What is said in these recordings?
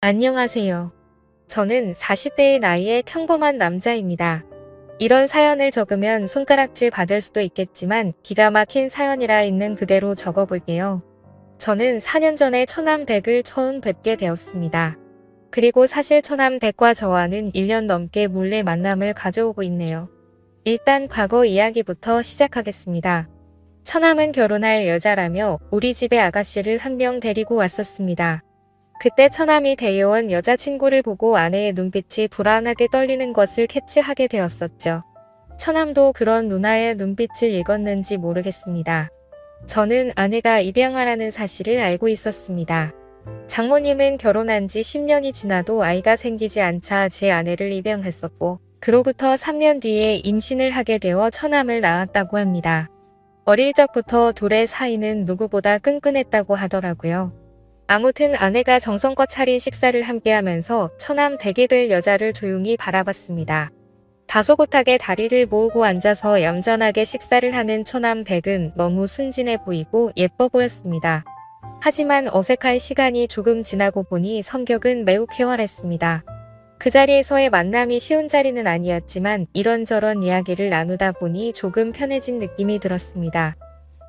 안녕하세요. 저는 40대의 나이에 평범한 남자입니다. 이런 사연을 적으면 손가락질 받을 수도 있겠지만 기가 막힌 사연이라 있는 그대로 적어볼게요. 저는 4년 전에 처남댁을 처음 뵙게 되었습니다. 그리고 사실 처남댁과 저와는 1년 넘게 몰래 만남을 가져오고 있네요. 일단 과거 이야기부터 시작하겠습니다. 처남은 결혼할 여자라며 우리 집에 아가씨를 한 명 데리고 왔었습니다. 그때 처남이 데려온 여자친구를 보고 아내의 눈빛이 불안하게 떨리는 것을 캐치하게 되었었죠. 처남도 그런 누나의 눈빛을 읽었는지 모르겠습니다. 저는 아내가 입양하라는 사실을 알고 있었습니다. 장모님은 결혼한 지 10년이 지나도 아이가 생기지 않자 제 아내를 입양했었고, 그로부터 3년 뒤에 임신을 하게 되어 처남을 낳았다고 합니다. 어릴 적부터 둘의 사이는 누구보다 끈끈했다고 하더라고요. 아무튼 아내가 정성껏 차린 식사를 함께하면서 처남 댁이 될 여자를 조용히 바라봤습니다. 다소곳하게 다리를 모으고 앉아서 얌전하게 식사를 하는 처남 댁은 너무 순진해 보이고 예뻐 보였습니다. 하지만 어색한 시간이 조금 지나고 보니 성격은 매우 쾌활했습니다. 그 자리에서의 만남이 쉬운 자리는 아니었지만 이런저런 이야기를 나누다 보니 조금 편해진 느낌이 들었습니다.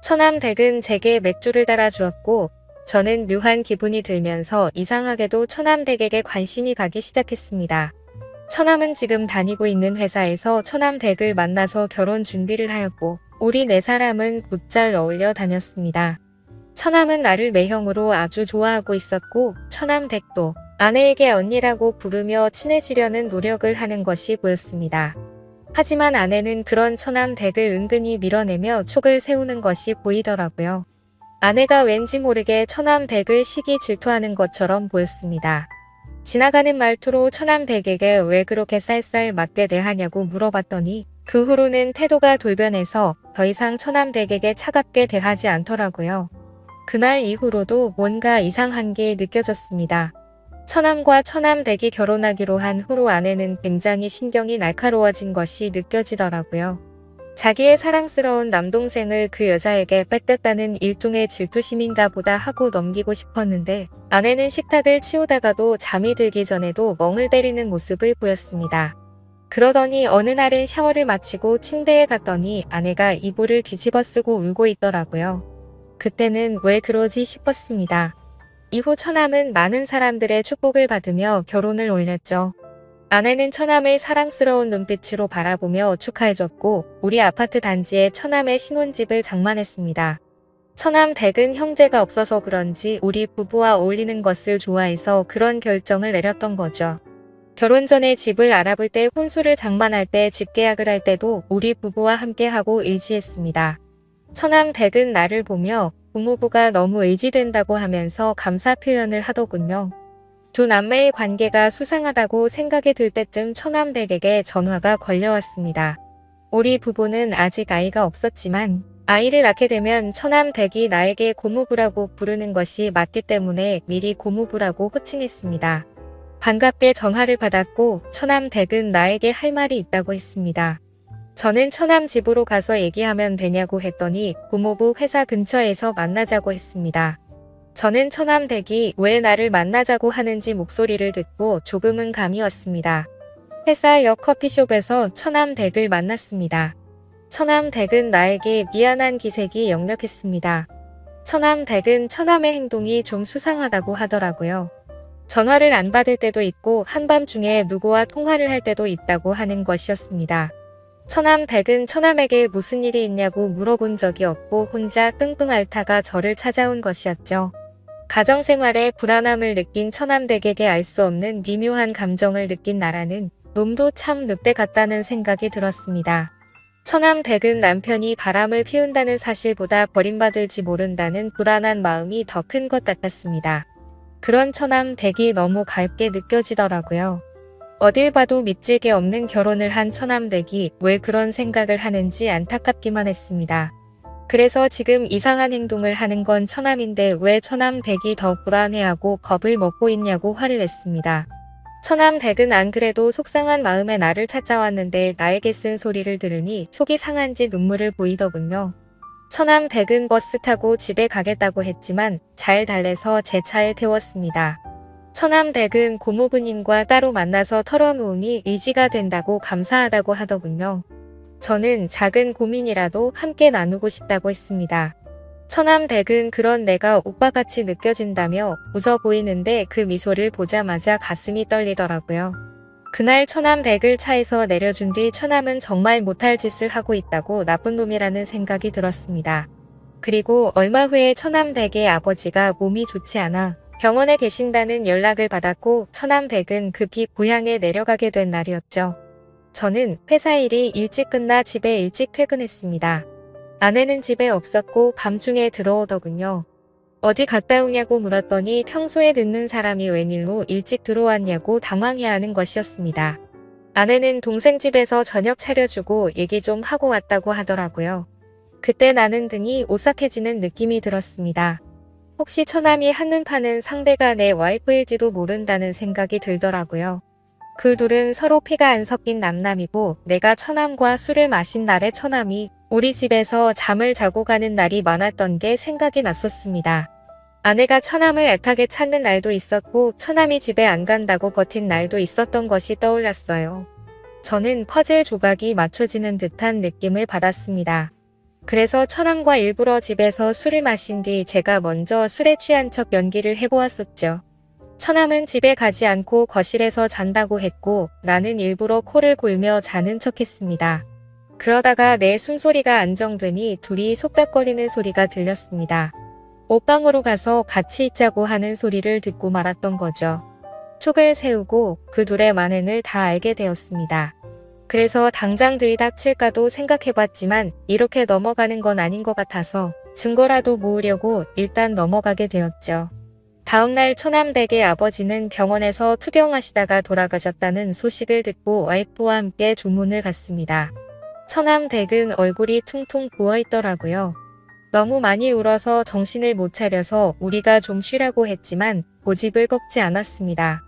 처남 댁은 제게 맥주를 따라주었고 저는 묘한 기분이 들면서 이상하게도 처남댁에게 관심이 가기 시작했습니다. 처남은 지금 다니고 있는 회사에서 처남댁을 만나서 결혼 준비를 하였고 우리 네 사람은 곧잘 어울려 다녔습니다. 처남은 나를 매형으로 아주 좋아하고 있었고 처남댁도 아내에게 언니라고 부르며 친해지려는 노력을 하는 것이 보였습니다. 하지만 아내는 그런 처남댁을 은근히 밀어내며 촉을 세우는 것이 보이더라고요. 아내가 왠지 모르게 처남댁을 시기 질투하는 것처럼 보였습니다. 지나가는 말투로 처남댁에게 왜 그렇게 쌀쌀 맞게 대하냐고 물어봤더니 그 후로는 태도가 돌변해서 더 이상 처남댁에게 차갑게 대하지 않더라고요. 그날 이후로도 뭔가 이상한 게 느껴졌습니다. 처남과 처남댁이 결혼하기로 한 후로 아내는 굉장히 신경이 날카로워진 것이 느껴지더라고요. 자기의 사랑스러운 남동생을 그 여자에게 뺏겼다는 일종의 질투심인가 보다 하고 넘기고 싶었는데 아내는 식탁을 치우다가도 잠이 들기 전에도 멍을 때리는 모습을 보였습니다. 그러더니 어느 날은 샤워를 마치고 침대에 갔더니 아내가 이불을 뒤집어 쓰고 울고 있더라고요. 그때는 왜 그러지 싶었습니다. 이후 처남은 많은 사람들의 축복을 받으며 결혼을 올렸죠. 아내는 처남을 사랑스러운 눈빛으로 바라보며 축하해줬고 우리 아파트 단지에 처남의 신혼집을 장만했습니다. 처남 댁은 형제가 없어서 그런지 우리 부부와 어울리는 것을 좋아해서 그런 결정을 내렸던 거죠. 결혼 전에 집을 알아볼 때 혼수를 장만할 때 집계약을 할 때도 우리 부부와 함께하고 의지했습니다. 처남 댁은 나를 보며 부모부가 너무 의지된다고 하면서 감사 표현을 하더군요. 두 남매의 관계가 수상하다고 생각이 들 때쯤 처남 댁에게 전화가 걸려왔습니다. 우리 부부는 아직 아이가 없었지만 아이를 낳게 되면 처남 댁이 나에게 고모부라고 부르는 것이 맞기 때문에 미리 고모부라고 호칭했습니다. 반갑게 전화를 받았고 처남 댁은 나에게 할 말이 있다고 했습니다. 저는 처남 집으로 가서 얘기하면 되냐고 했더니 고모부 회사 근처에서 만나자고 했습니다. 저는 처남 댁이 왜 나를 만나자고 하는지 목소리를 듣고 조금은 감이 왔습니다. 회사 옆 커피숍에서 처남 댁을 만났습니다. 처남 댁은 나에게 미안한 기색이 역력했습니다. 처남 댁은 처남의 행동이 좀 수상하다고 하더라고요. 전화를 안 받을 때도 있고 한밤중에 누구와 통화를 할 때도 있다고 하는 것이었습니다. 처남 댁은 처남에게 무슨 일이 있냐고 물어본 적이 없고 혼자 끙끙 앓다가 저를 찾아온 것이었죠. 가정생활에 불안함을 느낀 처남 댁에게 알 수 없는 미묘한 감정을 느낀 나라는 놈도 참 늑대 같다는 생각이 들었습니다. 처남 댁은 남편이 바람을 피운다는 사실보다 버림받을지 모른다는 불안한 마음이 더 큰 것 같았습니다. 그런 처남 댁이 너무 가엽게 느껴지더라고요. 어딜 봐도 믿질 게 없는 결혼을 한 처남 댁이 왜 그런 생각을 하는지 안타깝기만 했습니다. 그래서 지금 이상한 행동을 하는 건 처남인데 왜 처남 댁이 더 불안해하고 겁을 먹고 있냐고 화를 냈습니다. 처남 댁은 안 그래도 속상한 마음에 나를 찾아왔는데 나에게 쓴 소리를 들으니 속이 상한지 눈물을 보이더군요. 처남 댁은 버스 타고 집에 가겠다고 했지만 잘 달래서 제 차에 태웠습니다. 처남댁은 고모부님과 따로 만나서 털어놓으니 의지가 된다고 감사하다고 하더군요. 저는 작은 고민이라도 함께 나누고 싶다고 했습니다. 처남댁은 그런 내가 오빠같이 느껴진다며 웃어 보이는데 그 미소를 보자마자 가슴이 떨리더라고요. 그날 처남댁을 차에서 내려준 뒤 처남은 정말 못할 짓을 하고 있다고 나쁜 놈이라는 생각이 들었습니다. 그리고 얼마 후에 처남댁의 아버지가 몸이 좋지 않아 병원에 계신다는 연락을 받았고 처남댁은 급히 고향에 내려가게 된 날이었죠. 저는 회사 일이 일찍 끝나 집에 일찍 퇴근했습니다. 아내는 집에 없었고 밤중에 들어오더군요. 어디 갔다 오냐고 물었더니 평소에 듣는 사람이 웬일로 일찍 들어왔냐고 당황해하는 것이었습니다. 아내는 동생 집에서 저녁 차려주고 얘기 좀 하고 왔다고 하더라고요. 그때 나는 등이 오싹해지는 느낌이 들었습니다. 혹시 처남이 한눈 파는 상대가 내 와이프일지도 모른다는 생각이 들더라고요. 그 둘은 서로 피가 안 섞인 남남이고 내가 처남과 술을 마신 날에 처남이 우리 집에서 잠을 자고 가는 날이 많았던 게 생각이 났었습니다. 아내가 처남을 애타게 찾는 날도 있었고 처남이 집에 안 간다고 버틴 날도 있었던 것이 떠올랐어요. 저는 퍼즐 조각이 맞춰지는 듯한 느낌을 받았습니다. 그래서 처남과 일부러 집에서 술을 마신 뒤 제가 먼저 술에 취한 척 연기를 해보았었죠. 처남은 집에 가지 않고 거실에서 잔다고 했고 나는 일부러 코를 골며 자는 척 했습니다. 그러다가 내 숨소리가 안정되니 둘이 속닥거리는 소리가 들렸습니다. 옷방으로 가서 같이 있자고 하는 소리를 듣고 말았던 거죠. 촉을 세우고 그 둘의 만행을 다 알게 되었습니다. 그래서 당장 들이닥칠까도 생각해봤지만 이렇게 넘어가는 건 아닌 것 같아서 증거라도 모으려고 일단 넘어가게 되었죠. 다음날 처남댁의 아버지는 병원에서 투병하시다가 돌아가셨다는 소식을 듣고 와이프와 함께 조문을 갔습니다. 처남댁은 얼굴이 퉁퉁 부어있더라고요. 너무 많이 울어서 정신을 못 차려서 우리가 좀 쉬라고 했지만 고집을 꺾지 않았습니다.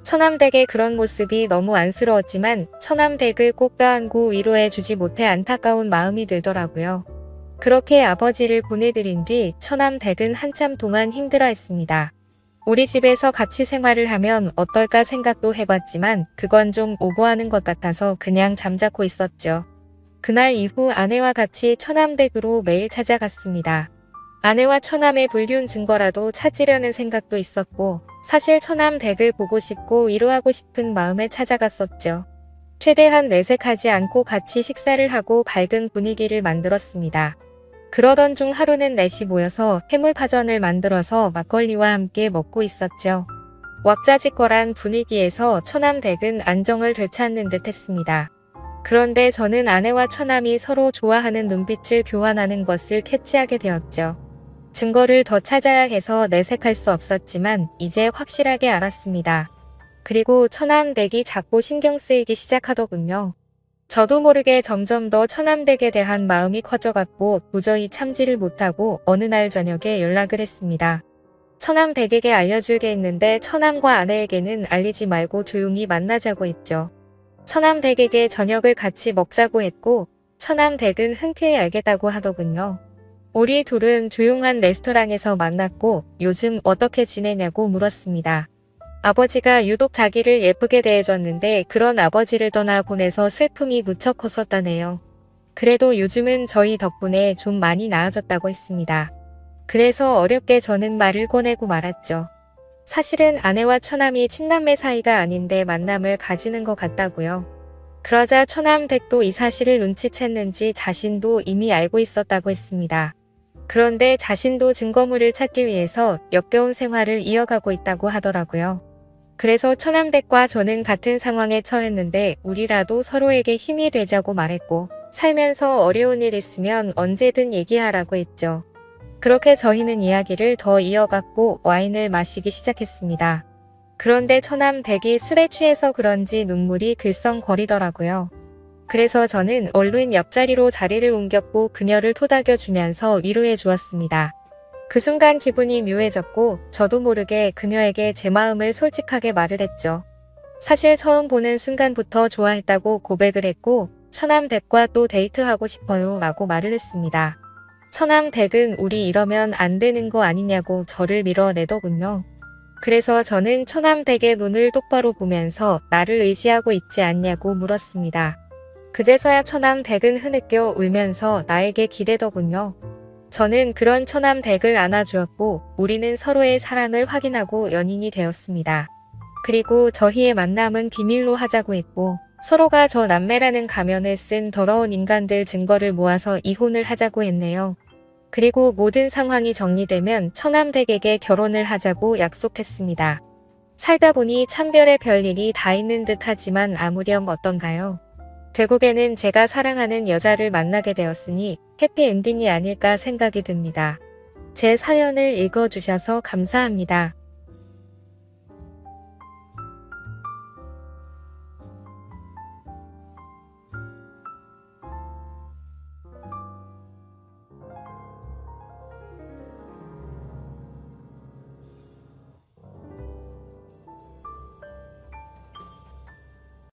처남댁의 그런 모습이 너무 안쓰러웠지만 처남댁을 꼭 껴안고 위로해주지 못해 안타까운 마음이 들더라고요. 그렇게 아버지를 보내드린 뒤 처남댁은 한참 동안 힘들어했습니다. 우리 집에서 같이 생활을 하면 어떨까 생각도 해봤지만 그건 좀 오버하는 것 같아서 그냥 잠자코 있었죠. 그날 이후 아내와 같이 처남댁으로 매일 찾아갔습니다. 아내와 처남의 불륜 증거라도 찾으려는 생각도 있었고 사실 처남댁을 보고 싶고 위로하고 싶은 마음에 찾아갔었죠. 최대한 내색하지 않고 같이 식사를 하고 밝은 분위기를 만들었습니다. 그러던 중 하루는 넷이 모여서 해물파전을 만들어서 막걸리와 함께 먹고 있었죠. 왁자지껄한 분위기에서 처남댁은 안정을 되찾는 듯 했습니다. 그런데 저는 아내와 처남이 서로 좋아하는 눈빛을 교환하는 것을 캐치하게 되었죠. 증거를 더 찾아야 해서 내색할 수 없었지만 이제 확실하게 알았습니다. 그리고 처남댁이 자꾸 신경 쓰이기 시작하더군요. 저도 모르게 점점 더 처남댁에 대한 마음이 커져갔고 도저히 참지를 못하고 어느 날 저녁에 연락을 했습니다. 처남댁에게 알려줄 게 있는데 처남과 아내에게는 알리지 말고 조용히 만나자고 했죠. 처남댁에게 저녁을 같이 먹자고 했고 처남댁은 흔쾌히 알겠다고 하더군요. 우리 둘은 조용한 레스토랑에서 만났고 요즘 어떻게 지내냐고 물었습니다. 아버지가 유독 자기를 예쁘게 대해줬는데 그런 아버지를 떠나 보내서 슬픔이 무척 컸었다네요. 그래도 요즘은 저희 덕분에 좀 많이 나아졌다고 했습니다. 그래서 어렵게 저는 말을 꺼내고 말았죠. 사실은 아내와 처남이 친남매 사이가 아닌데 만남을 가지는 것 같다고요. 그러자 처남댁도 이 사실을 눈치챘는지 자신도 이미 알고 있었다고 했습니다. 그런데 자신도 증거물을 찾기 위해서 역겨운 생활을 이어가고 있다고 하더라고요. 그래서 처남댁과 저는 같은 상황에 처했는데 우리라도 서로에게 힘이 되자고 말했고 살면서 어려운 일 있으면 언제든 얘기하라고 했죠. 그렇게 저희는 이야기를 더 이어갔고 와인을 마시기 시작했습니다. 그런데 처남댁이 술에 취해서 그런지 눈물이 글썽거리더라고요. 그래서 저는 얼른 옆자리로 자리를 옮겼고 그녀를 토닥여주면서 위로해 주었습니다. 그 순간 기분이 묘해졌고 저도 모르게 그녀에게 제 마음을 솔직하게 말을 했죠. 사실 처음 보는 순간부터 좋아했다고 고백을 했고 처남댁과 또 데이트하고 싶어요 라고 말을 했습니다. 처남댁은 우리 이러면 안 되는 거 아니냐고 저를 밀어내더군요. 그래서 저는 처남댁의 눈을 똑바로 보면서 나를 의지하고 있지 않냐고 물었습니다. 그제서야 처남댁은 흐느껴 울면서 나에게 기대더군요. 저는 그런 처남댁을 안아주었고 우리는 서로의 사랑을 확인하고 연인이 되었습니다. 그리고 저희의 만남은 비밀로 하자고 했고 서로가 저 남매라는 가면을 쓴 더러운 인간들 증거를 모아서 이혼을 하자고 했네요. 그리고 모든 상황이 정리되면 처남댁에게 결혼을 하자고 약속했습니다. 살다 보니 참별의 별일이 다 있는 듯 하지만 아무렴 어떤가요? 결국에는 제가 사랑하는 여자를 만나게 되었으니 해피엔딩이 아닐까 생각이 듭니다. 제 사연을 읽어주셔서 감사합니다.